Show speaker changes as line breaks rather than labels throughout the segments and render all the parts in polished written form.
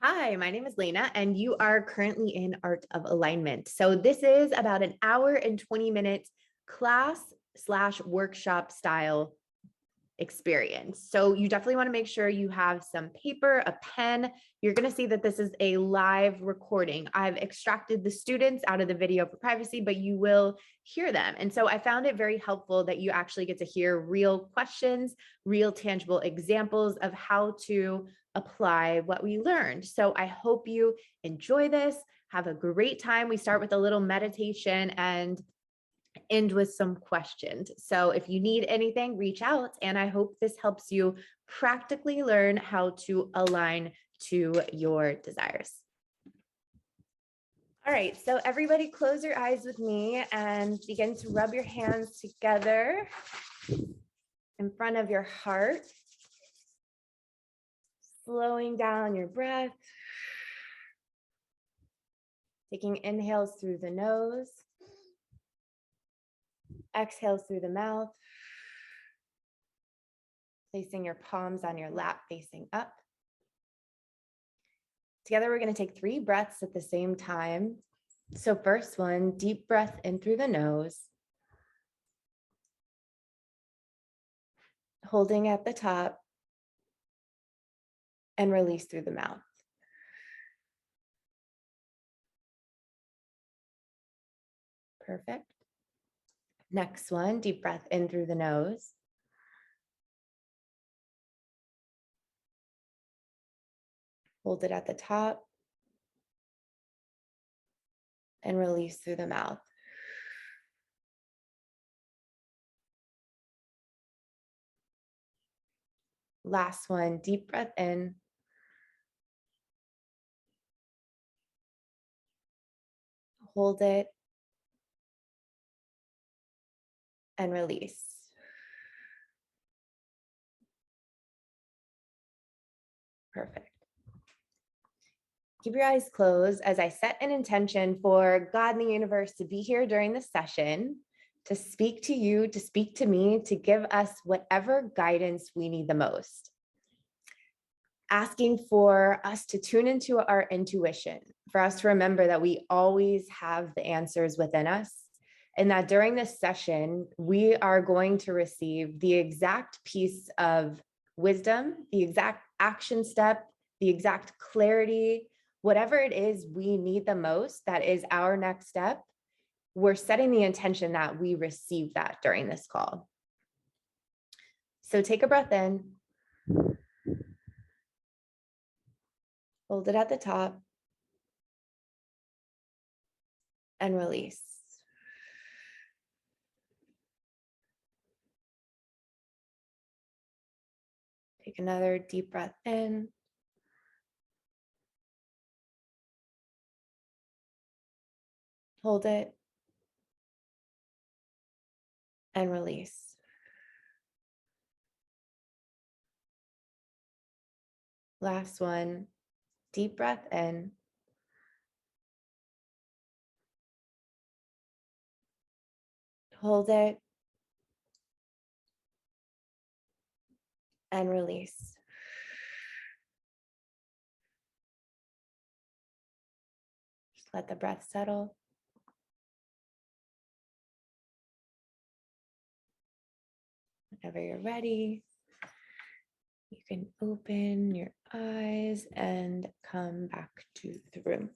Hi, my name is Lena, and you are currently in Art of Alignment. So this is about an hour and 20 minutes class/workshop style experience. So you definitely want to make sure you have some paper, a pen. You're going to see that this is a live recording. I've extracted the students out of the video for privacy, but you will hear them. And so I found it very helpful that you actually get to hear real questions, real tangible examples of how to apply what we learned. So I hope you enjoy this. Have a great time. We start with a little meditation and end with some questions. So if you need anything, reach out. And I hope this helps you practically learn how to align to your desires. All right, so everybody close your eyes with me and begin to rub your hands together in front of your heart, slowing down your breath, taking inhales through the nose, exhales through the mouth, placing your palms on your lap facing up. Together, we're going to take 3 breaths at the same time. So first one, deep breath in through the nose, holding at the top, and release through the mouth. Perfect. Next one, deep breath in through the nose. Hold it at the top and release through the mouth. Last one, deep breath in. Hold it and release. Perfect. Keep your eyes closed as I set an intention for God and the universe to be here during the session, to speak to you, to speak to me, to give us whatever guidance we need the most. Asking for us to tune into our intuition, for us to remember that we always have the answers within us, and that during this session, we are going to receive the exact piece of wisdom, the exact action step, the exact clarity, whatever it is we need the most, that is our next step. We're setting the intention that we receive that during this call. So take a breath in. Hold it at the top and release. Take another deep breath in. Hold it and release. Last one, deep breath in. Hold it and release. Just let the breath settle. Whenever you're ready, you can open your eyes and come back to the room.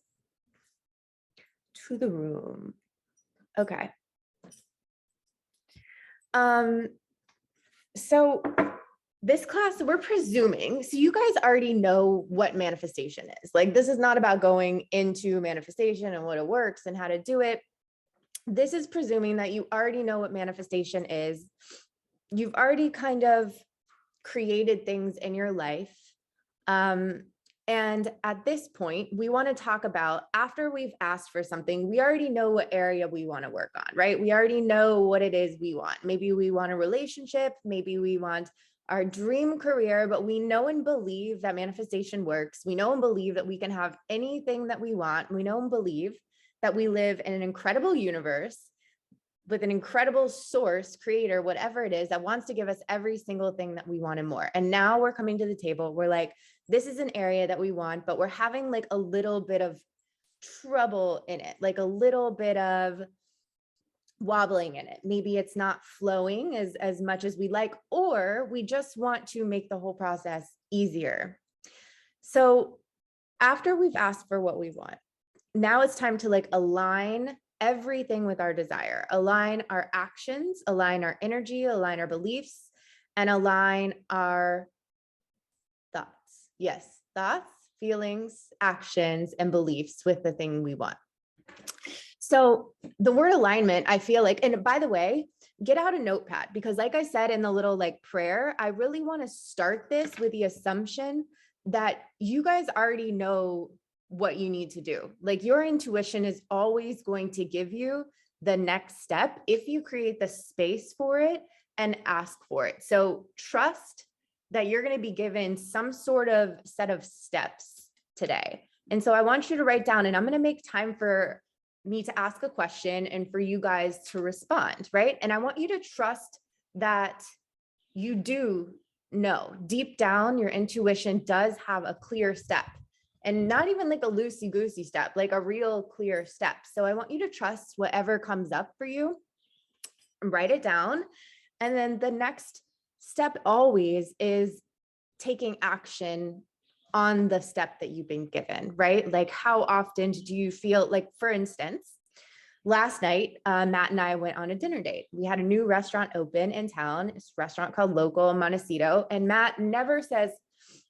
Okay. So this class, we're presuming, so you guys already know what manifestation is. Like, this is not about going into manifestation and what it works and how to do it. This is presuming that you already know what manifestation is. You've already kind of created things in your life. And at this point, we want to talk about, after we've asked for something, we already know what area we want to work on, right? We already know what it is we want. Maybe we want a relationship, maybe we want our dream career, but we know and believe that manifestation works. We know and believe that we can have anything that we want. We know and believe that we live in an incredible universe with an incredible source, creator, whatever it is, that wants to give us every single thing that we want and more. And now we're coming to the table. We're like, this is an area that we want, but we're having like a little bit of trouble in it, like a little bit of wobbling in it. Maybe it's not flowing as much as we like, or we just want to make the whole process easier. So after we've asked for what we want, now it's time to like align everything with our desire, align our actions, align our energy, align our beliefs, and align our thoughts. Yes, thoughts, feelings, actions, and beliefs with the thing we want. So the word alignment, I feel like, and by the way, get out a notepad, because like I said in the little like prayer, I really want to start this with the assumption that you guys already know what you need to do. Like your intuition is always going to give you the next step if you create the space for it and ask for it. So trust that you're going to be given some sort of set of steps today. And so I want you to write down, and I'm going to make time for me to ask a question and for you guys to respond, right? And I want you to trust that you do know deep down, your intuition does have a clear step, and not even like a loosey-goosey step, like a real clear step. So I want you to trust whatever comes up for you and write it down. And then the next step always is taking action on the step that you've been given, right? Like how often do you feel like, for instance, last night, Matt and I went on a dinner date. We had a new restaurant open in town. It's a restaurant called Local in Montecito. And Matt never says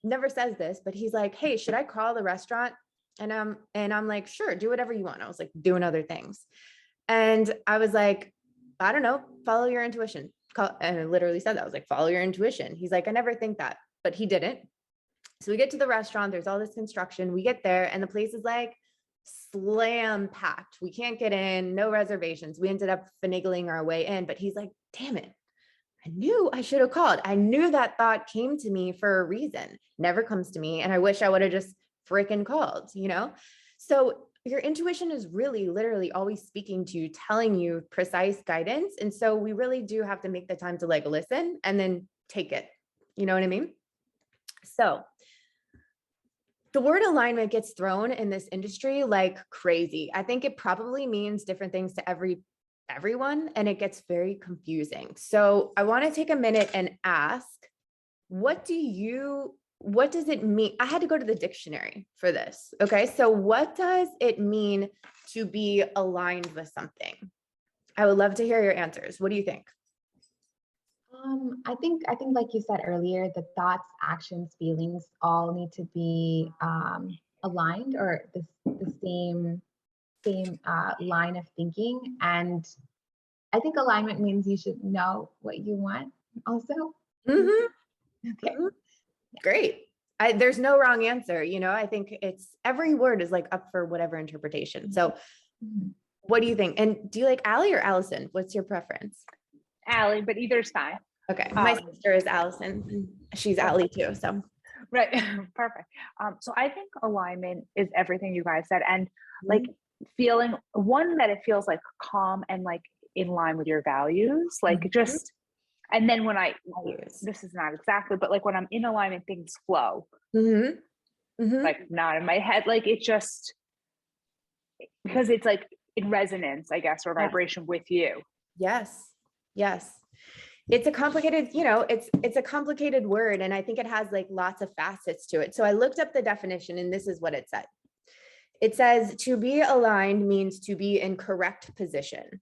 this, but he's like, hey, should I call the restaurant? And I'm like, sure, do whatever you want. I was like doing other things. And I was like, I don't know, follow your intuition. And I literally said that. I was like, follow your intuition. He's like, I never think that, but he didn't. So we get to the restaurant, there's all this construction. We get there and the place is like slam packed. We can't get in, no reservations. We ended up finagling our way in, but he's like, damn it. I knew I should have called. I knew that thought came to me for a reason. Never comes to me. And I wish I would have just freaking called, you know? So your intuition is really literally always speaking to you, telling you precise guidance. And so we really do have to make the time to like listen and then take it. You know what I mean? So the word alignment gets thrown in this industry like crazy. I think it probably means different things to everyone, and it gets very confusing. So I want to take a minute and ask, what does it mean? I had to go to the dictionary for this. Okay. So what does it mean to be aligned with something? I would love to hear your answers. What do you think?
I think like you said earlier, the thoughts, actions, feelings all need to be aligned, or the same line of thinking. And I think alignment means you should know what you want also.
Mm-hmm.
Okay.
Mm-hmm. Great. There's no wrong answer. You know, I think it's every word is like up for whatever interpretation. So what do you think? And do you like Allie or Allison? What's your preference?
Allie, but either's fine.
Okay. My sister is Allison. She's Allie too. So
right. Perfect. So I think alignment is everything you guys said, and like feeling one, that it feels like calm and like in line with your values, like just, and then when this is not exactly, but like when I'm in alignment, things flow, like not in my head, like it just, because it's like in resonance, I guess, or vibration with you.
Yes. Yes. It's a complicated, you know, it's a complicated word. And I think it has like lots of facets to it. So I looked up the definition and this is what it said. It says to be aligned means to be in correct position.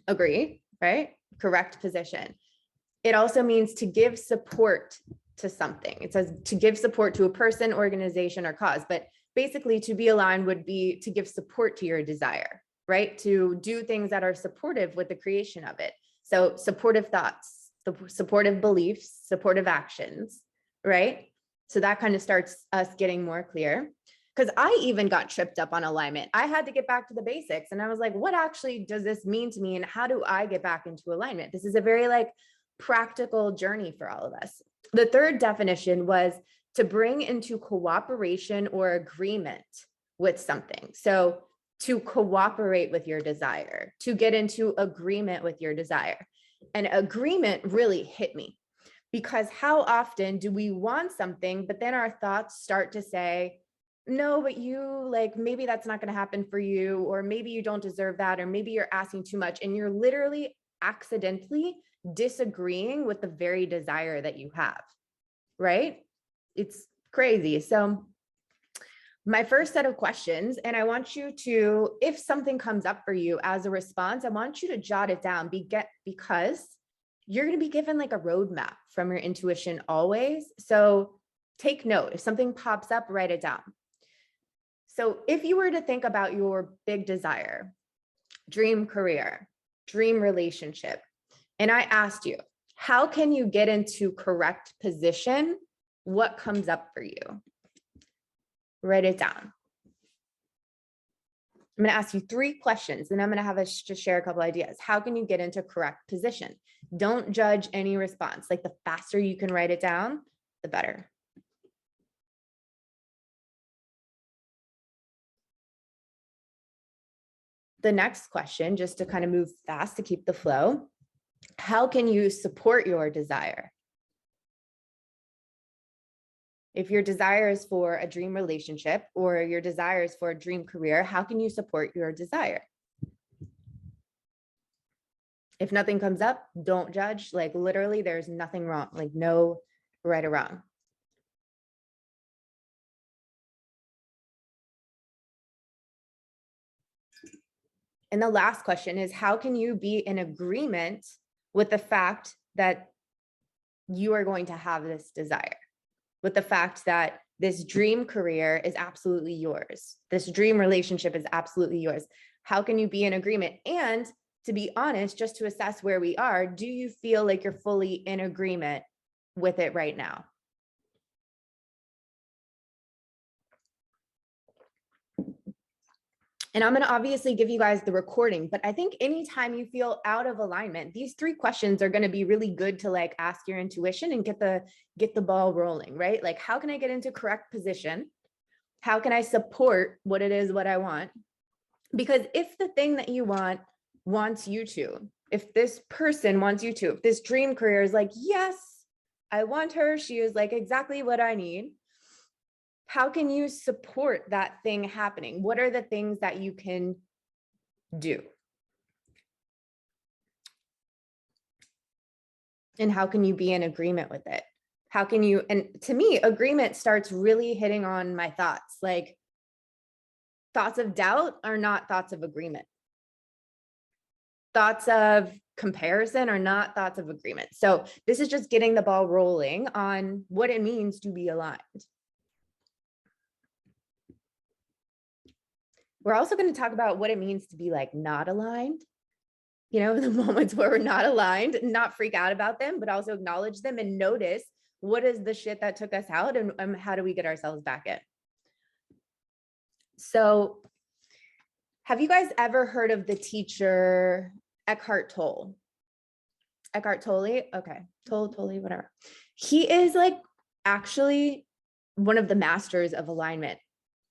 Agree, right? Correct position. It also means to give support to something. It says to give support to a person, organization, or cause. But basically to be aligned would be to give support to your desire, right? To do things that are supportive with the creation of it. So supportive thoughts, supportive beliefs, supportive actions, right? So that kind of starts us getting more clear. Because I even got tripped up on alignment. I had to get back to the basics. And I was like, what actually does this mean to me? And how do I get back into alignment? This is a very like practical journey for all of us. The third definition was to bring into cooperation or agreement with something. So to cooperate with your desire, to get into agreement with your desire. And agreement really hit me Because how often do we want something, but then our thoughts start to say, no, but you like, maybe that's not going to happen for you, or maybe you don't deserve that, or maybe you're asking too much. And you're literally accidentally disagreeing with the very desire that you have, right? It's crazy. So my first set of questions, and I want you to, if something comes up for you as a response, I want you to jot it down because you're going to be given like a roadmap from your intuition always. So take note. If something pops up, write it down. So if you were to think about your big desire, dream career, dream relationship, and I asked you, how can you get into correct position? What comes up for you? Write it down. I'm going to ask you 3 questions, and I'm going to have us just share a couple ideas. How can you get into correct position? Don't judge any response. Like the faster you can write it down, the better. The next question, just to kind of move fast to keep the flow, how can you support your desire? If your desire is for a dream relationship or your desire is for a dream career, how can you support your desire? If nothing comes up, don't judge. Like literally, there's nothing wrong, like no right or wrong. And the last question is, how can you be in agreement with the fact that you are going to have this desire? With the fact that this dream career is absolutely yours. This dream relationship is absolutely yours. How can you be in agreement? And to be honest, just to assess where we are, do you feel like you're fully in agreement with it right now? And I'm going to obviously give you guys the recording, but I think anytime you feel out of alignment, these 3 questions are going to be really good to like ask your intuition and get the ball rolling, right? Like, how can I get into correct position? How can I support what it is, what I want? Because if the thing that you want wants you to, if this person wants you to, if this dream career is like, yes, I want her, she is like exactly what I need. How can you support that thing happening? What are the things that you can do? And how can you be in agreement with it? How can you, and to me, agreement starts really hitting on my thoughts. Like thoughts of doubt are not thoughts of agreement. Thoughts of comparison are not thoughts of agreement. So this is just getting the ball rolling on what it means to be aligned. We're also going to talk about what it means to be like not aligned. You know, the moments where we're not aligned, not freak out about them, but also acknowledge them and notice what is the shit that took us out and how do we get ourselves back in. So have you guys ever heard of the teacher Eckhart Tolle? Eckhart Tolle? Okay. Tolle, whatever. He is like actually one of the masters of alignment,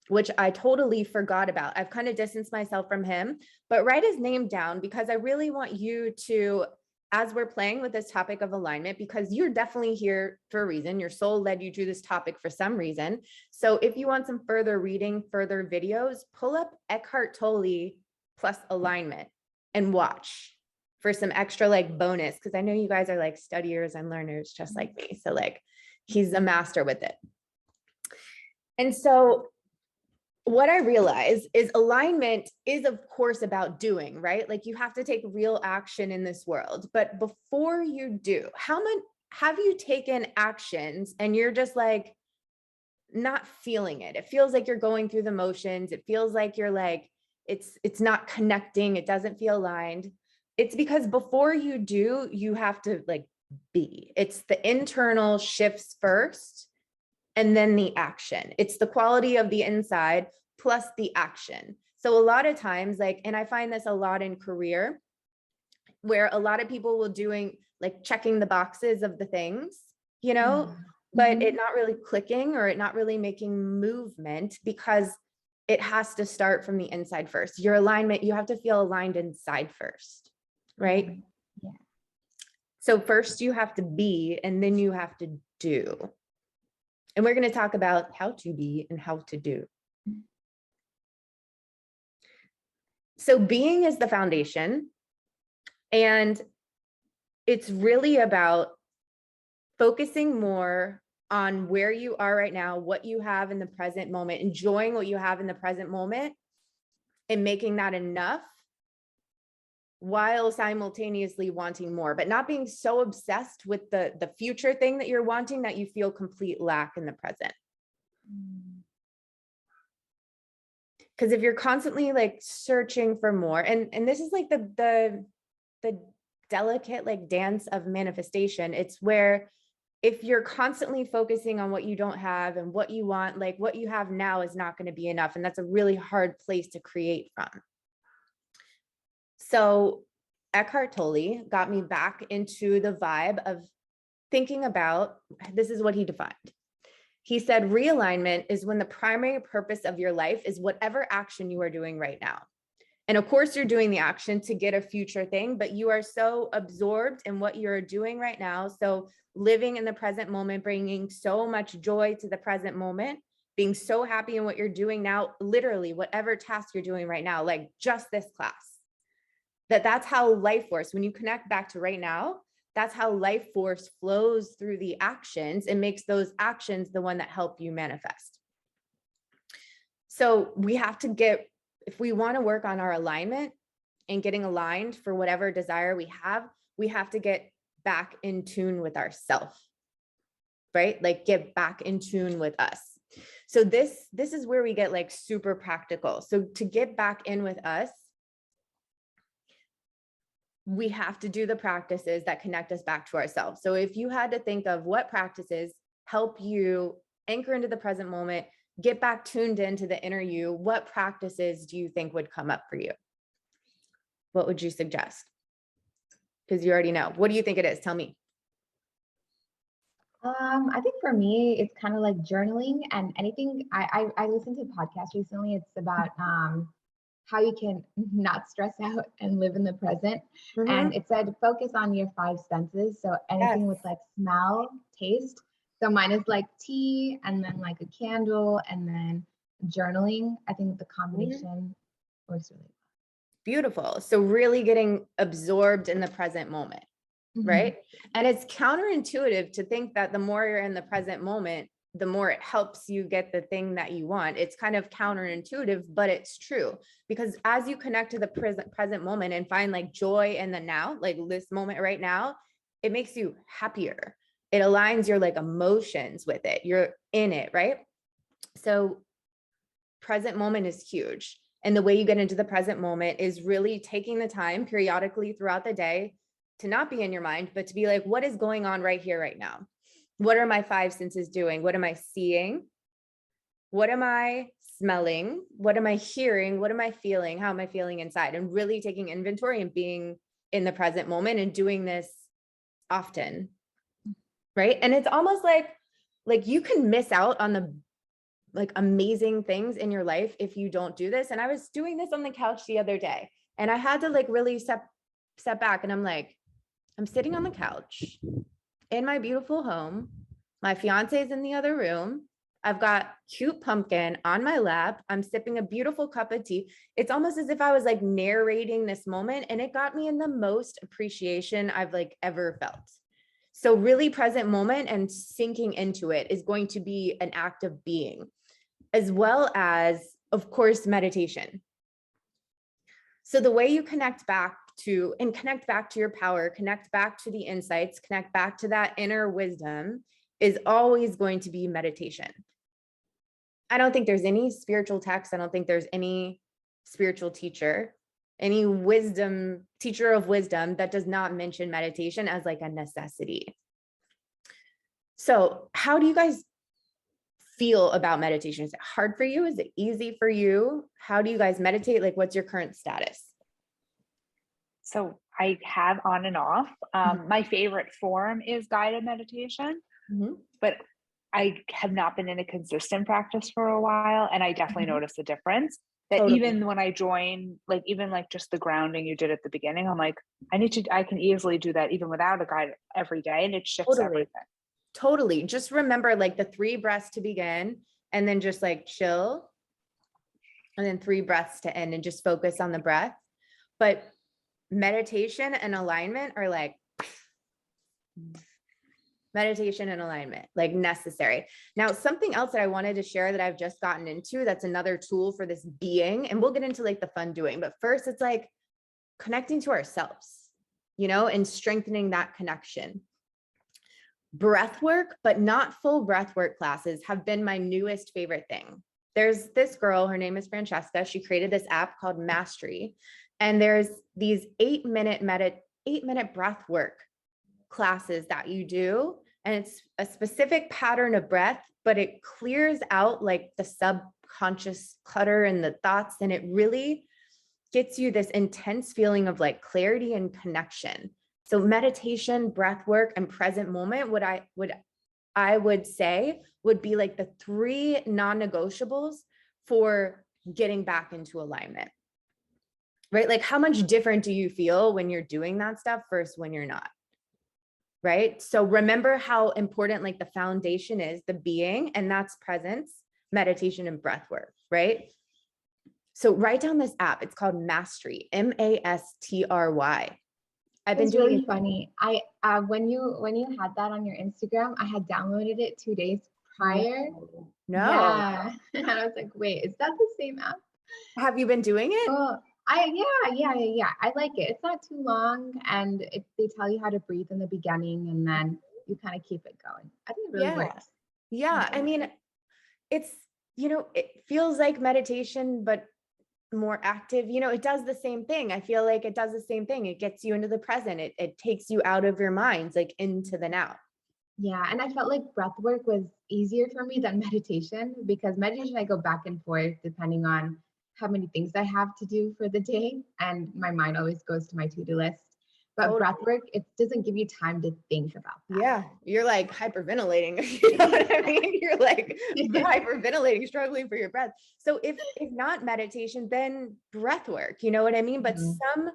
which I totally forgot about. I've kind of distanced myself from him, but write his name down because I really want you to, as we're playing with this topic of alignment, because you're definitely here for a reason. Your soul led you to this topic for some reason. So if you want some further reading, further videos, pull up Eckhart Tolle plus alignment and watch for some extra like bonus. Because I know you guys are like studiers and learners just like me. So like he's a master with it. And so what I realize is alignment is of course about doing, right? Like you have to take real action in this world. But before you do, how much have you taken actions and you're just like not feeling it? It feels like you're going through the motions. It feels like you're like, it's not connecting. It doesn't feel aligned. It's because before you do, you have to like be. It's the internal shifts first and then the action. It's the quality of the inside plus the action. So a lot of times, like, and I find this a lot in career, where a lot of people will doing like checking the boxes of the things, you know, but it not really clicking or it not really making movement because it has to start from the inside first. Your alignment, you have to feel aligned inside first, right?
Yeah.
So first you have to be, and then you have to do. And we're going to talk about how to be and how to do. So being is the foundation, and it's really about focusing more on where you are right now, what you have in the present moment, enjoying what you have in the present moment, and making that enough while simultaneously wanting more, but not being so obsessed with the future thing that you're wanting that you feel complete lack in the present. Because if you're constantly like searching for more, and this is like the delicate like dance of manifestation, it's where if you're constantly focusing on what you don't have and what you want, like what you have now is not going to be enough. And that's a really hard place to create from. So Eckhart Tolle got me back into the vibe of thinking about, this is what he defined. He said, realignment is when the primary purpose of your life is whatever action you are doing right now. And of course, you're doing the action to get a future thing, but you are so absorbed in what you're doing right now. So living in the present moment, bringing so much joy to the present moment, being so happy in what you're doing now, literally whatever task you're doing right now, like just this class, that's how life force, when you connect back to right now, that's how life force flows through the actions and makes those actions the one that help you manifest. So we have to get, if we want to work on our alignment and getting aligned for whatever desire we have to get back in tune with ourselves, right? Like get back in tune with us. So this is where we get like super practical. So to get back in with us, we have to do the practices that connect us back to ourselves. So if you had to think of what practices help you anchor into the present moment, get back tuned into the inner you, what practices do you think would come up for you? What would you suggest? Because you already know. What do you think it is? Tell me.
I think for me, it's kind of like journaling and anything. I listened to a podcast recently. It's about how you can not stress out and live in the present.
Mm-hmm.
And it said focus on your five senses. So anything with like smell, taste. So mine is like tea, and then like a candle, and then journaling. I think the combination works really well.
Beautiful. So really getting absorbed in the present moment, right? And it's counterintuitive to think that the more you're in the present moment, the more it helps you get the thing that you want. It's kind of counterintuitive, but it's true, because as you connect to the present moment and find like joy in the now, like this moment right now, it makes you happier. It aligns your like emotions with it. You're in it, right? So present moment is huge. And the way you get into the present moment is really taking the time periodically throughout the day to not be in your mind, but to be like, what is going on right here, right now? What are my five senses doing? What am I seeing? What am I smelling? What am I hearing? What am I feeling? How am I feeling inside? And really taking inventory and being in the present moment and doing this often, right? And it's almost like you can miss out on the like amazing things in your life if you don't do this. And I was doing this on the couch the other day, and I had to like really step back, and I'm like, I'm sitting on the couch in my beautiful home. My fiance is in the other room. I've got cute pumpkin on my lap. I'm sipping a beautiful cup of tea. It's almost as if I was like narrating this moment, and it got me in the most appreciation I've like ever felt. So really present moment and sinking into it is going to be an act of being, as well as, of course, meditation. So the way you connect back to your power, connect back to the insights, connect back to that inner wisdom is always going to be meditation. I don't think there's any spiritual text. I don't think there's any spiritual teacher, any wisdom, teacher of wisdom that does not mention meditation as like a necessity. So how do you guys feel about meditation? Is it hard for you? Is it easy for you? How do you guys meditate? Like, what's your current status?
So I have on and off. My favorite form is guided meditation, but I have not been in a consistent practice for a while, and I definitely
Mhm.
noticed a difference. That
Totally.
even when I join, like even like just the grounding you did at the beginning, I'm like, I can easily do that even without a guide every day, and it shifts
Totally.
everything.
Totally. Just remember like the 3 breaths to begin and then just like chill and then 3 breaths to end and just focus on the breath. But meditation and alignment are like meditation and alignment, like necessary. Now, something else that I wanted to share that I've just gotten into, that's another tool for this being, and we'll get into like the fun doing, but first it's like connecting to ourselves, and strengthening that connection. Breath work, but not full breath work classes, have been my newest favorite thing. There's this girl, her name is Francesca. She created this app called Mastery. And there's these 8-minute breath work classes that you do. And it's a specific pattern of breath, but it clears out like the subconscious clutter and the thoughts. And it really gets you this intense feeling of like clarity and connection. So meditation, breath work, and present moment, what I would say would be like the 3 non-negotiables for getting back into alignment, right? Like how much different do you feel when you're doing that stuff versus when you're not, right? So remember how important like the foundation is, the being, and that's presence, meditation, and breath work, right? So write down this app. It's called Mastery, Mastry. I've been
It's
doing
really
it.
funny. I when you had that on your Instagram, I had downloaded it 2 days prior.
No.
Yeah. And I was like, wait, is that the same app?
Have you been doing it?
Oh, yeah. I like it. It's not too long, and they tell you how to breathe in the beginning, and then you kind of keep it going. I think it really
Yeah.
works.
Yeah. I mean, it's, it feels like meditation, but more active. It does the same thing. I feel like it does the same thing. It gets you into the present. It takes you out of your minds, like into the now.
Yeah, and I felt like breath work was easier for me than meditation, because meditation I go back and forth depending on how many things I have to do for the day, and my mind always goes to my to-do list. But
Totally.
breath work, it doesn't give you time to think about that.
Yeah. You're like hyperventilating. You know what I mean? You're like hyperventilating, struggling for your breath. So if not meditation, then breath work, you know what I mean? But
Mhm.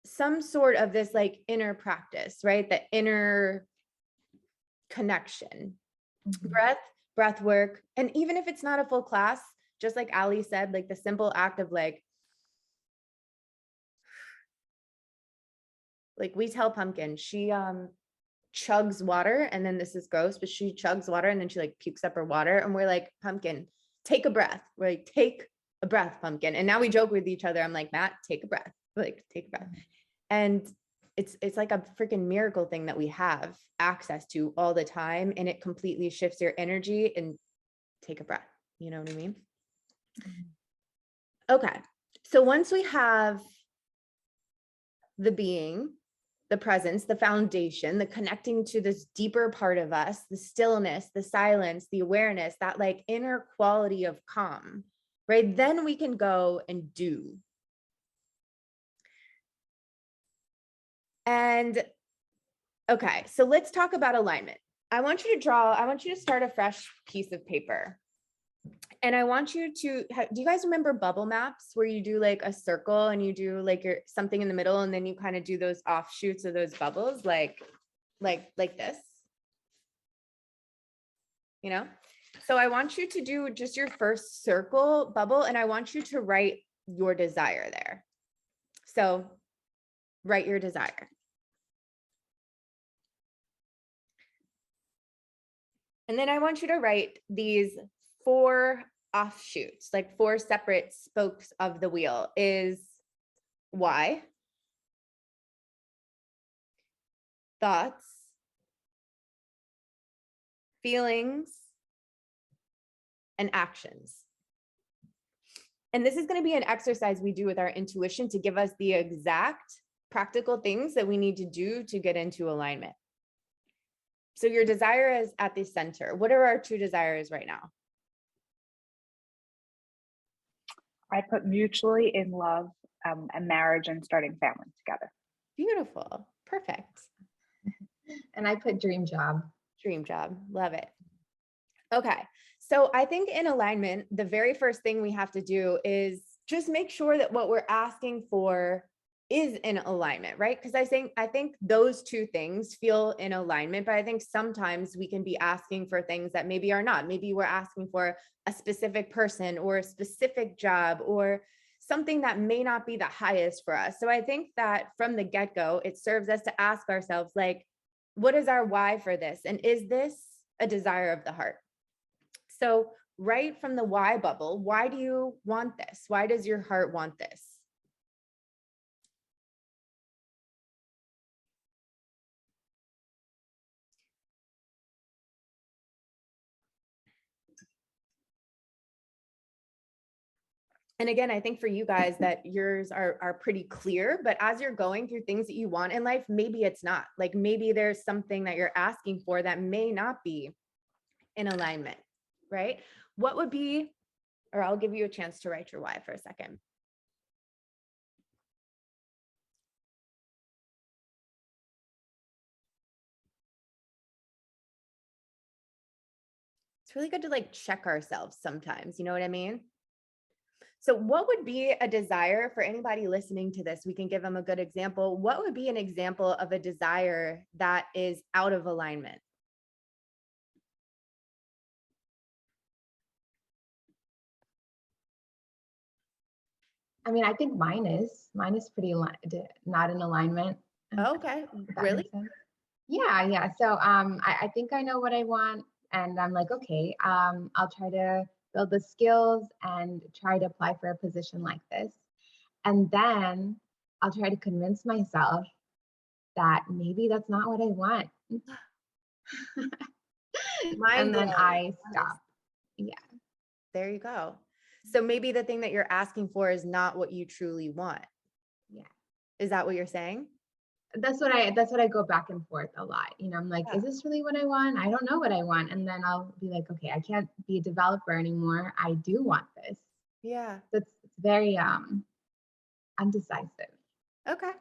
some sort of this like inner practice, right? The inner connection,
Mhm.
breath work. And even if it's not a full class, just like Ali said, like the simple act of like we tell Pumpkin, she chugs water, and then this is gross, but she chugs water and then she like pukes up her water, and we're like, Pumpkin, take a breath. We're like, take a breath, Pumpkin. And now we joke with each other. I'm like, Matt, take a breath. Like, take a breath. And it's like a freaking miracle thing that we have access to all the time, and it completely shifts your energy. And take a breath, you know what I mean? Okay, so once we have the being, the presence, the foundation, the connecting to this deeper part of us, the stillness, the silence, the awareness, that like inner quality of calm, right? Then we can go and do. And okay, so let's talk about alignment. I want you to start a fresh piece of paper. And I want you to, do you guys remember bubble maps where you do like a circle and you do like your something in the middle, and then you kind of do those offshoots of those bubbles, like this, So I want you to do just your first circle bubble, and I want you to write your desire there. So write your desire. And then I want you to write these 4 offshoots, like 4 separate spokes of the wheel. Is why, thoughts, feelings, and actions. And this is going to be an exercise we do with our intuition to give us the exact practical things that we need to do to get into alignment. So your desire is at the center. What are our 2 desires right now?
I put mutually in love, and marriage and starting family together.
Beautiful. Perfect.
And I put dream job.
Dream job. Love it. Okay. So I think in alignment, the very first thing we have to do is just make sure that what we're asking for is in alignment, right? Because I think those two things feel in alignment, but I think sometimes we can be asking for things that maybe are not. Maybe we're asking for a specific person or a specific job or something that may not be the highest for us. So I think that from the get-go, it serves us to ask ourselves, like, what is our why for this? And is this a desire of the heart? So, right from the why bubble, why do you want this? Why does your heart want this? And again, I think for you guys that yours are pretty clear, but as you're going through things that you want in life, maybe it's not. Like maybe there's something that you're asking for that may not be in alignment, right? What would be, or I'll give you a chance to write your why for a second. It's really good to like check ourselves sometimes, you know what I mean? So, what would be a desire for anybody listening to this? We can give them a good example. What would be an example of a desire that is out of alignment?
I mean, I think mine is pretty not in alignment.
Oh, okay.
If that
Really?
makes sense. Yeah, yeah. So I think I know what I want, and I'm like, okay, I'll try to build the skills and try to apply for a position like this. And then I'll try to convince myself that maybe that's not what I want.
Mind
And then
blown.
I stop. Yeah.
There you go. So maybe the thing that you're asking for is not what you truly want.
Yeah.
Is that what you're saying?
That's what I go back and forth a lot. I'm like,
Yeah.
is this really what I want? I don't know what I want. And then I'll be like, okay, I can't be a developer anymore. I do want this.
Yeah.
It's very undecisive.
Okay.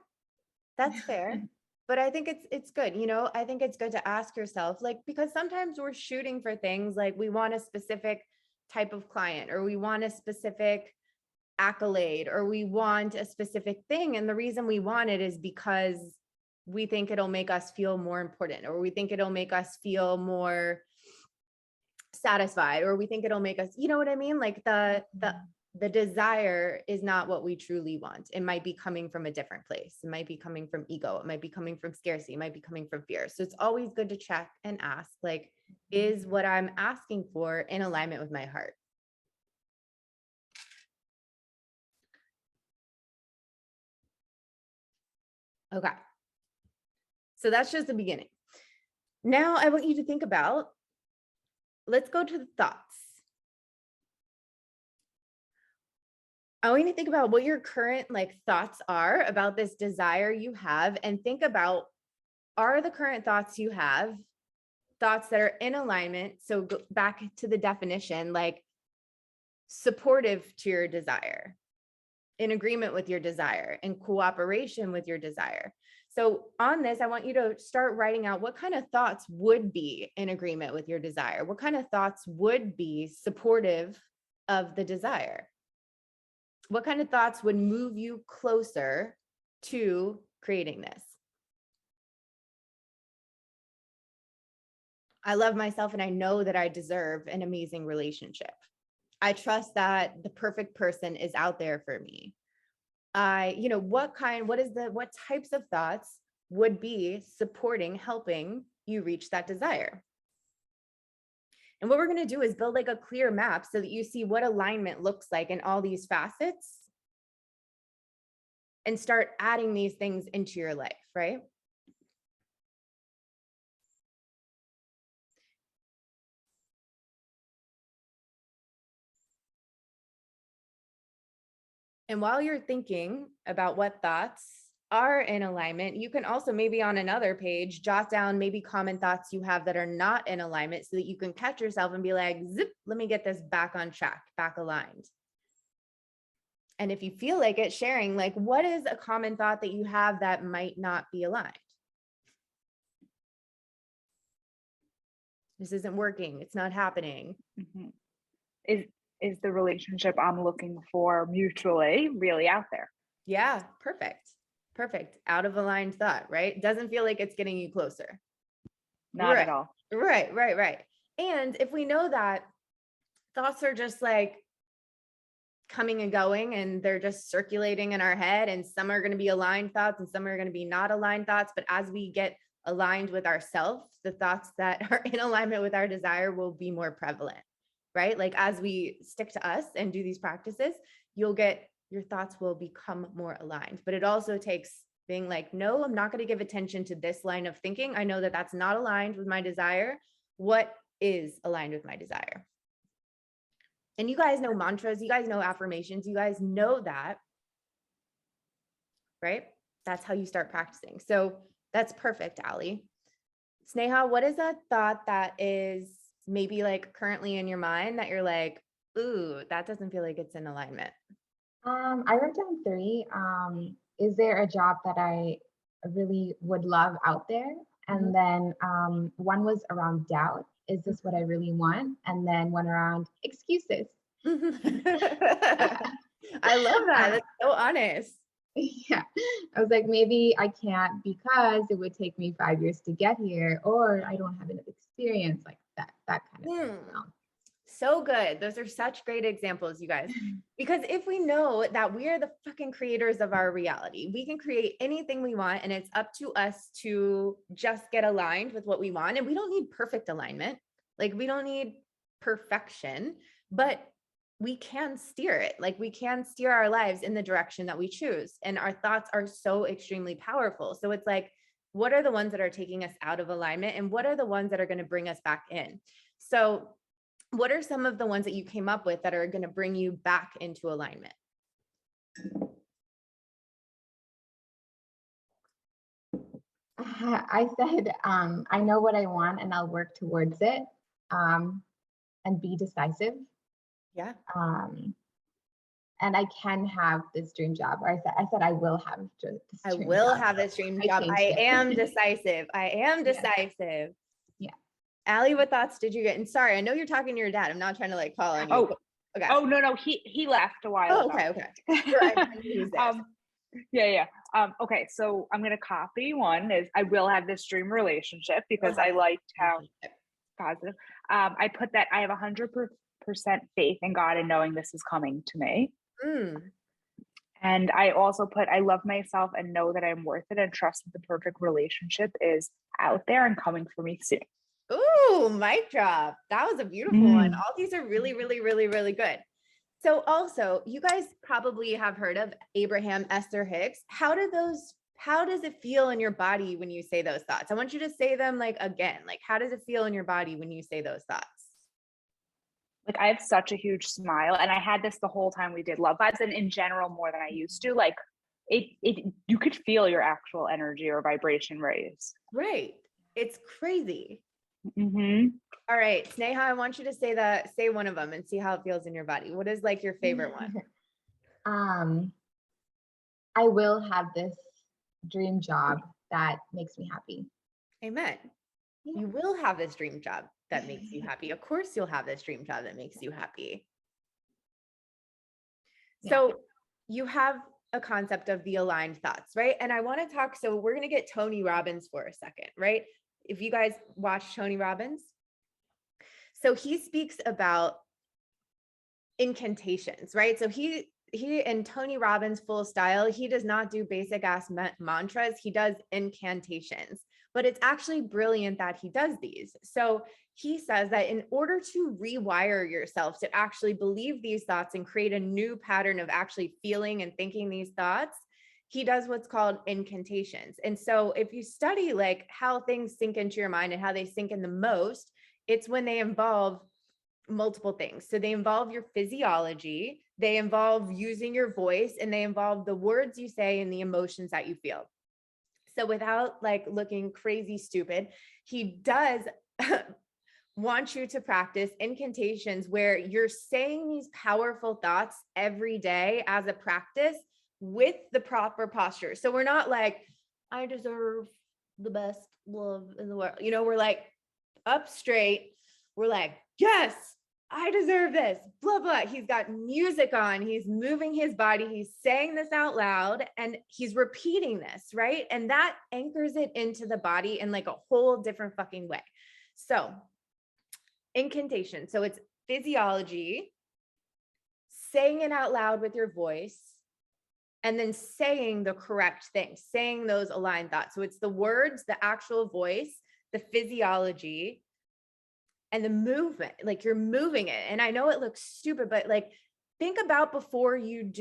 That's fair. But I think it's good. I think it's good to ask yourself, like, because sometimes we're shooting for things like we want a specific type of client or we want a specific accolade or we want a specific thing. And the reason we want it is because we think it'll make us feel more important or we think it'll make us feel more satisfied or we think it'll make us, you know what I mean? Like the desire is not what we truly want. It might be coming from a different place. It might be coming from ego. It might be coming from scarcity. It might be coming from fear. So it's always good to check and ask, like, is what I'm asking for in alignment with my heart? Okay. So that's just the beginning. Now I want you to think about, let's go to the thoughts. I want you to think about what your current like thoughts are about this desire you have and think about, are the current thoughts you have thoughts that are in alignment? So go back to the definition, like supportive to your desire, in agreement with your desire, in cooperation with your desire. So on this, I want you to start writing out what kind of thoughts would be in agreement with your desire. What kind of thoughts would be supportive of the desire? What kind of thoughts would move you closer to creating this? I love myself and I know that I deserve an amazing relationship. I trust that the perfect person is out there for me. What types of thoughts would be supporting, helping you reach that desire? And what we're going to do is build like a clear map so that you see what alignment looks like in all these facets and start adding these things into your life, right? And while you're thinking about what thoughts are in alignment, you can also maybe on another page jot down maybe common thoughts you have that are not in alignment so that you can catch yourself and be like, zip, let me get this back on track, back aligned. And if you feel like it, sharing like, what is a common thought that you have that might not be aligned? This isn't working. It's not happening.
Mhm. Is the relationship I'm looking for mutually really out there?
Yeah, perfect. Perfect. Out of aligned thought, right? Doesn't feel like it's getting you closer.
Not
Right.
at all.
Right. And if we know that thoughts are just like coming and going and they're just circulating in our head, and some are going to be aligned thoughts and some are going to be not aligned thoughts, but as we get aligned with ourselves, the thoughts that are in alignment with our desire will be more prevalent, right? Like as we stick to us and do these practices, your thoughts will become more aligned. But it also takes being like, no, I'm not going to give attention to this line of thinking. I know that that's not aligned with my desire. What is aligned with my desire? And you guys know mantras, you guys know affirmations, you guys know that, right? That's how you start practicing. So that's perfect, Ali. Sneha, what is a thought that is maybe like currently in your mind that you're like, ooh, that doesn't feel like it's in alignment?
I wrote down three. Is there a job that I really would love out there? And then one was around doubt. Is this what I really want? And then one around excuses.
I love that. That's so honest.
Yeah, I was like, maybe I can't because it would take me 5 years to get here, or I don't have enough experience, like that kind of thing.
So good. Those are such great examples, you guys. Because if we know that we are the fucking creators of our reality, we can create anything we want, and it's up to us to just get aligned with what we want. And we don't need perfect alignment. Like we don't need perfection, but we can steer it. Like we can steer our lives in the direction that we choose. And our thoughts are so extremely powerful. So it's like, what are the ones that are taking us out of alignment? And what are the ones that are going to bring us back in? So what are some of the ones that you came up with that are going to bring you back into alignment?
I said, I know what I want and I'll work towards it, and be decisive.
Yeah.
And I can have this dream job. Or I said I will have this dream
I
job.
will have this dream job. I am decisive. I am
Yes.
decisive.
Yeah.
Ali, what thoughts did you get? And sorry, I know you're talking to your dad. I'm not trying to like call on you.
Oh,
but- okay.
Oh no, he left a while ago.
Okay. Sure, I didn't use this.
Yeah. Okay, so I'm gonna copy one is I will have this dream relationship because I liked how positive. I put that I have 100% faith in God and knowing this is coming to me. And I also put I love myself and know that I'm worth it and trust that the perfect relationship is out there and coming for me soon.
Ooh, mic drop. That was a beautiful one. All these are really, really, really, really good. So also, you guys probably have heard of Abraham Esther Hicks. How does it feel in your body when you say those thoughts? I want you to say them like again. Like, how does it feel in your body when you say those thoughts?
Like I have such a huge smile, and I had this the whole time we did Love Vibes, and in general more than I used to. Like it you could feel your actual energy or vibration raise.
Right. It's crazy.
Mm-hmm.
All right, Sneha, I want you to say one of them and see how it feels in your body. What is like your favorite one?
I will have this dream job that makes me happy.
Amen.
Yeah.
You will have this dream job that makes you happy. Of course, you'll have this dream job that makes you happy.
Yeah.
So you have a concept of the aligned thoughts, right? And I want to talk, so we're going to get Tony Robbins for a second, right? If you guys watch Tony Robbins, so he speaks about incantations, right? So he in Tony Robbins full style, he does not do basic ass mantras. He does incantations, but it's actually brilliant that he does these. So he says that in order to rewire yourself to actually believe these thoughts and create a new pattern of actually feeling and thinking these thoughts, he does what's called incantations. And so if you study like how things sink into your mind and how they sink in the most, it's when they involve multiple things. So they involve your physiology, they involve using your voice, and they involve the words you say and the emotions that you feel. So without like looking crazy stupid, he does want you to practice incantations where you're saying these powerful thoughts every day as a practice with the proper posture. So we're not like, I deserve the best love in the world. You know, we're like up straight, we're like, yes, I deserve this, blah, blah. He's got music on, he's moving his body, he's saying this out loud, and he's repeating this, right? And that anchors it into the body in like a whole different fucking way. So incantation, so it's physiology, saying it out loud with your voice, and then saying the correct thing, saying those aligned thoughts. So it's the words, the actual voice, the physiology, and the movement, like you're moving it. And I know it looks stupid, but like, think about before you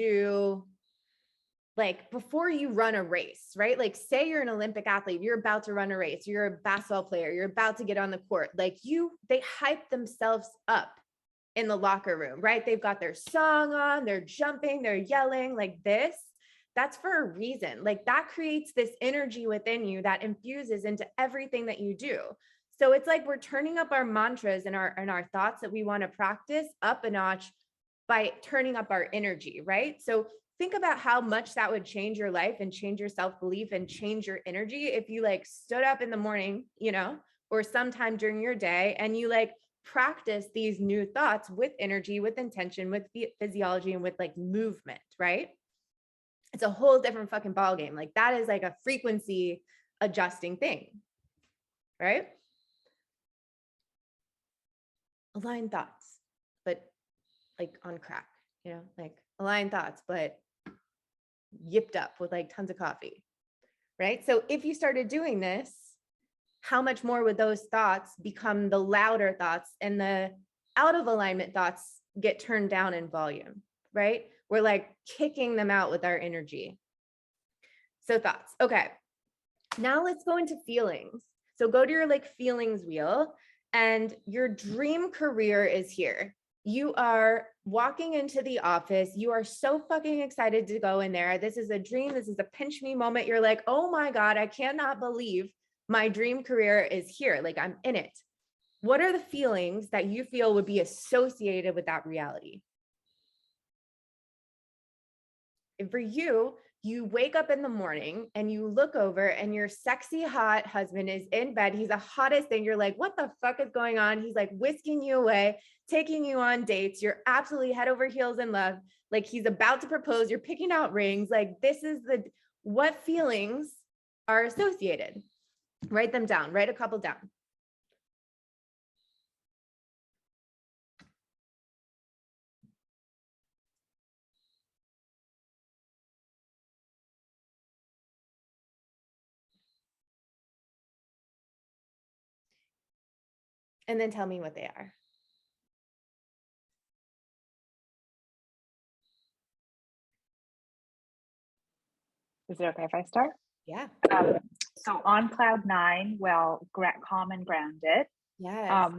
run a race, right? Like say you're an Olympic athlete, you're about to run a race, you're a basketball player, you're about to get on the court. Like they hype themselves up in the locker room, right? They've got their song on, they're jumping, they're yelling like this. That's for a reason. Like that creates this energy within you that infuses into everything that you do. So it's like we're turning up our mantras and our thoughts that we want to practice up a notch by turning up our energy, right? So think about how much that would change your life and change your self-belief and change your energy if you like stood up in the morning, or sometime during your day, and you like practice these new thoughts with energy, with intention, with physiology, and with like movement, right? It's a whole different fucking ball game. Like that is like a frequency adjusting thing, right? Aligned thoughts, but like on crack, like aligned thoughts, but yipped up with like tons of coffee, right? So if you started doing this, how much more would those thoughts become the louder thoughts, and the out of alignment thoughts get turned down in volume, right? We're like kicking them out with our energy. So thoughts. Okay. Now let's go into feelings. So go to your like feelings wheel, and your dream career is here. You are walking into the office. You are so fucking excited to go in there. This is a dream. This is a pinch me moment. You're like, oh my God, I cannot believe my dream career is here. Like I'm in it. What are the feelings that you feel would be associated with that reality? And for you, you wake up in the morning and you look over and your sexy, hot husband is in bed. He's the hottest thing. You're like, what the fuck is going on? He's like whisking you away, taking you on dates. You're absolutely head over heels in love. Like he's about to propose. You're picking out rings. Like this is what feelings are associated. Write them down. Write a couple down. And then tell me what they are.
Is it okay if I start?
Yeah.
So on cloud nine, well, calm and grounded.
Yes.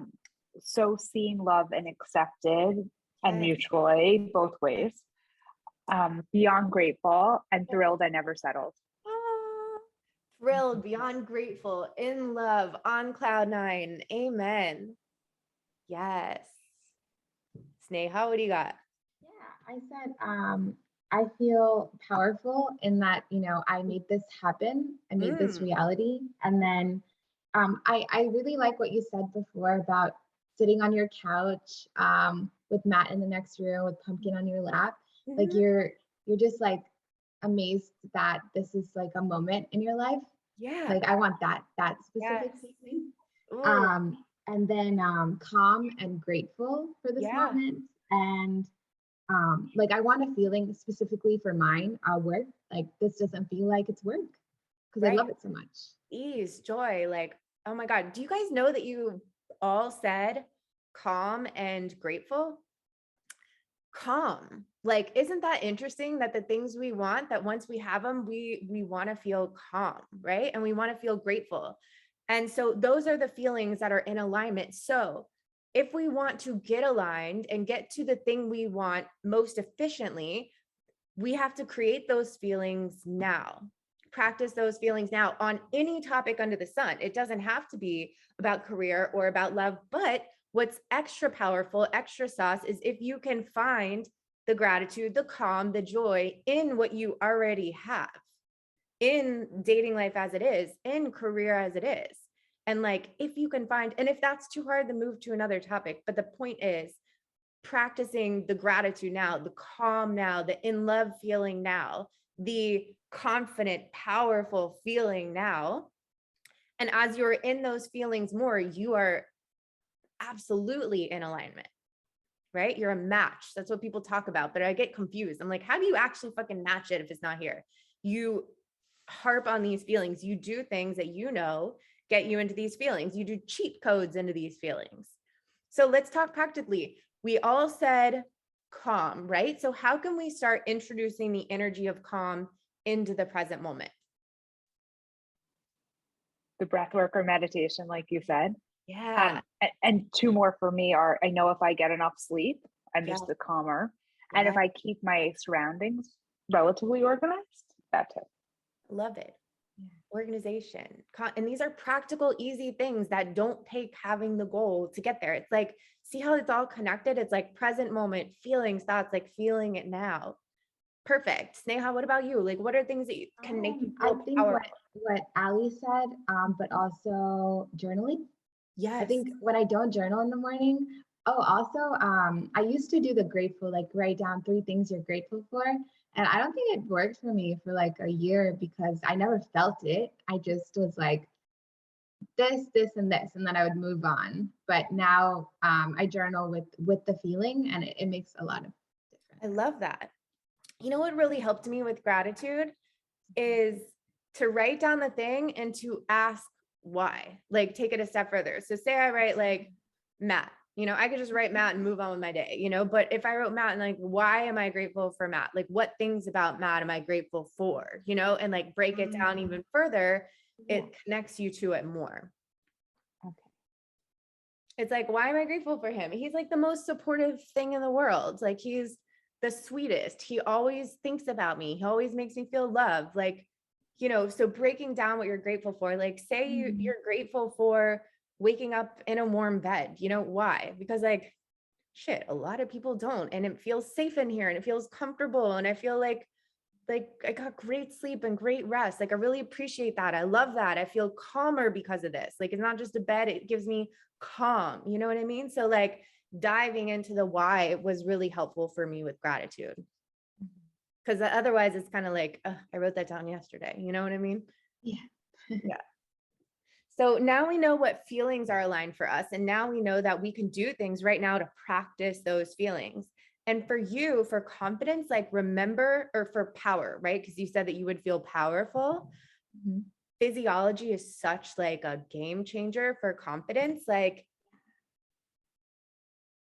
So seeing love and accepted and
Yes.
mutually both ways. Beyond grateful and thrilled I never settled.
Thrilled, beyond grateful, in love, on cloud nine. Amen. Yes. Sneha, what do you got?
Yeah, I said, I feel powerful in that, I made this happen. I made this reality. And then I really like what you said before about sitting on your couch with Matt in the next room with Pumpkin on your lap. Like you're just like amazed that this is like a moment in your life.
Yeah.
Like I want that specific feeling. And then calm and grateful for this moment. And like I want a feeling specifically for mine, work. Like this doesn't feel like it's work because I love it so much.
Ease, joy, like, oh my God. Do you guys know that you all said calm and grateful? Calm. Like, isn't that interesting that the things we want, that once we have them, we want to feel calm, right? And we want to feel grateful. And so those are the feelings that are in alignment. So if we want to get aligned and get to the thing we want most efficiently, we have to create those feelings now. Practice those feelings now on any topic under the sun. It doesn't have to be about career or about love, but what's extra powerful, extra sauce is if you can find the gratitude, the calm, the joy in what you already have, in dating life as it is, in career as it is. And like, if you can find, and if that's too hard, then move to another topic. But the point is practicing the gratitude now, the calm now, the in love feeling now, the confident, powerful feeling now. And as you're in those feelings more, you are absolutely in alignment, right? You're a match. That's what people talk about, but I get confused. I'm like, how do you actually fucking match it if it's not here? You harp on these feelings. You do things that you know get you into these feelings. You do cheat codes into these feelings. So let's talk practically. We all said calm, right? So how can we start introducing the energy of calm into the present moment?
The breath work or meditation, like you said.
Yeah.
And two more for me are, I know if I get enough sleep, I'm just
Yeah.
the calmer. And if
Yeah.
I keep my surroundings relatively organized, that's it.
Love it.
Yeah.
Organization. And these are practical, easy things that don't take having the goal to get there. It's like, see how it's all connected? It's like present moment, feelings, thoughts, like feeling it now. Perfect. Sneha, what about you? Like, what are things that can make you
I
feel
think
power?
what Ali said, but also journaling.
Yes.
I think when I don't journal in the morning, also, I used to do the grateful, like write down 3 things you're grateful for. And I don't think it worked for me for like a year because I never felt it. I just was like, this, and this, and then I would move on. But now I journal with the feeling, and it makes a lot of difference.
I love that. You know what really helped me with gratitude is to write down the thing and to ask why, like take it a step further. So say I write like Matt, I could just write Matt and move on with my day, but if I wrote Matt and like, why am I grateful for Matt? Like what things about Matt am I grateful for, and like break it down even further, it connects you to it more.
Okay.
It's like, why am I grateful for him? He's like the most supportive thing in the world. Like he's the sweetest. He always thinks about me. He always makes me feel loved. Like, so breaking down what you're grateful for, like say you're grateful for waking up in a warm bed, why? Because like, shit, a lot of people don't. And it feels safe in here and it feels comfortable. And I feel like I got great sleep and great rest. Like I really appreciate that. I love that. I feel calmer because of this. Like it's not just a bed, it gives me calm. You know what I mean? So like diving into the why was really helpful for me with gratitude. Because otherwise it's kind of like, I wrote that down yesterday. You know what I mean?
Yeah.
Yeah. So now we know what feelings are aligned for us. And now we know that we can do things right now to practice those feelings. And for you, for confidence, like remember, or for power, right? Because you said that you would feel powerful. Physiology is such like a game changer for confidence. Like